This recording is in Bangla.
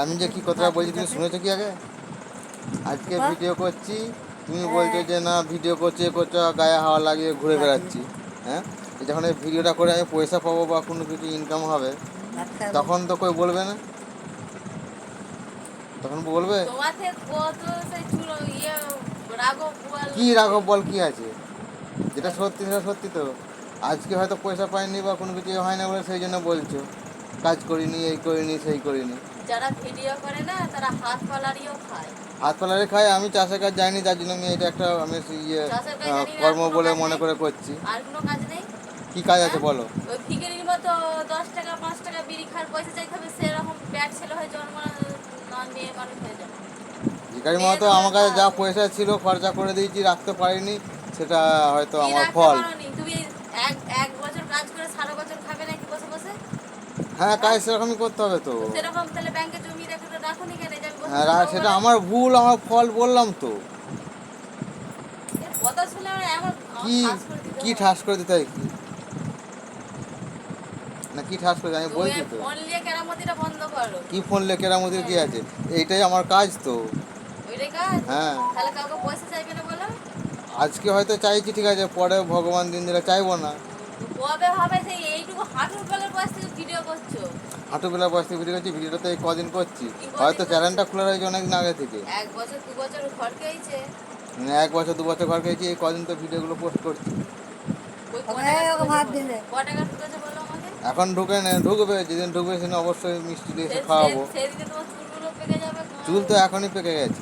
আমি যে কি কথাটা বলছি তুমি শুনেছো কি আগে? আজকে ভিডিও করছি, তুমি বলছো যে না ভিডিও করছি করছো, গায়ে হাওয়া লাগিয়ে ঘুরে বেড়াচ্ছি। হ্যাঁ, যখন এই ভিডিওটা করে আমি পয়সা পাবো বা কোনো কিছু ইনকাম হবে, তখন তো কেউ বলবে না, তখন বলবে কি রাঘব বল কি আছে, যেটা সত্যি সেটা সত্যি তো। আজকে হয়তো পয়সা পাইনি বা কোনো কিছু হয় না বলে সেই জন্য বলছো কাজ করিনি, এই করিনি, সেই করিনি। যারা ভিডিও করে না তারা হাত পালারিও খায়। হাত পালারে খায়, আমি চাষের কাজ যাইনি, যার জন্য আমি এটা একটা আমি ইয়ে চাষের কাজ জানি না, আর কর্ম কোনো বলে কাজ মনে নেই? করে করছি। আর কোনো কাজ নেই? কি কাজ আছে হ্যাঁ, বলো? ওই ভিখারির মতো 10 টাকা 5 টাকা বিড়ি খাওয়ার পয়সা চাইতে হবে, সেরকম ব্যাট ছেলে হয়ে জন্ম না নিয়ে মানুষ হয়ে যাবে। ভিখারি মেয়ে মতো তো আমার কাছে যা খাওয়াবে। পয়সা ছিল খরচা করে দিয়েছি, রাখতে পারিনি, সেটা হয়তো কি আমার রাখতে ফল। পারোনি তুমি? এক এক বছর কাজ করে সারা বছর খাবে নাকি বসে বসে? হ্যাঁ, কাজ হ্যাঁ, সেরকমই করতে হবে তো। তো সেরকম তাহলে ব্যাংকে জমিয়ে রেখে তো রাখুনি কেন যে আমি বসে হ্যাঁ, বসে খাবো সেটা বলে? আমার ভুল, আমার ফল বললাম তো। এর কথা শুনে আমার কি ঠাস করে দিতে কি হয়। ঠাস করে দিতে হয় কি? না কি ঠাস করে আমি তুমি বলছি তো। ফোন নিয়ে কেরামতিটা বন্ধ করো। কি ফোন লেকেরামতির কি হ্যাঁ, আছে? এইটাই আমার কাজ তো। ওইটাই কাজ। হ্যাঁ, তাহলে কাউকে পয়সা চাইবে না বলো? আজকে হয়তো চাইছি ঠিক আছে, পরে ভগবান দিন দিলে চাইবো না। কবে হবে? সেই এইটুকু হাঁটুর বেলার বয়স থেকে ভিডিও করছো। হাঁটুবেলা বসতে ভিডিও করছি, ভিডিওটা তো এই কদিন করছি। কি হয়তো কদিন করছো? চ্যানেলটা খোলা রয়েছে অনেকদিন আগে থেকে। 1 বছর 2 বছর ঘর খেয়েছে। 1 বছর 2 বছর ঘর খেয়েছি, এই কদিন তো ভিডিওগুলো পোস্ট করছি। ওই ক টাকা ঢুকেছে বলো? ক টাকা ঢুকেছে বলো আমাকে? এখন ঢুকে না, ঢুকবে যেদিন ঢুকবে সেদিন অবশ্যই মিষ্টি দিয়ে এসে সে খাওয়াবো। সেদিকে তোমার চুলগুলো পেকে যাবে। চুল তো এখনই পেকে গেছে।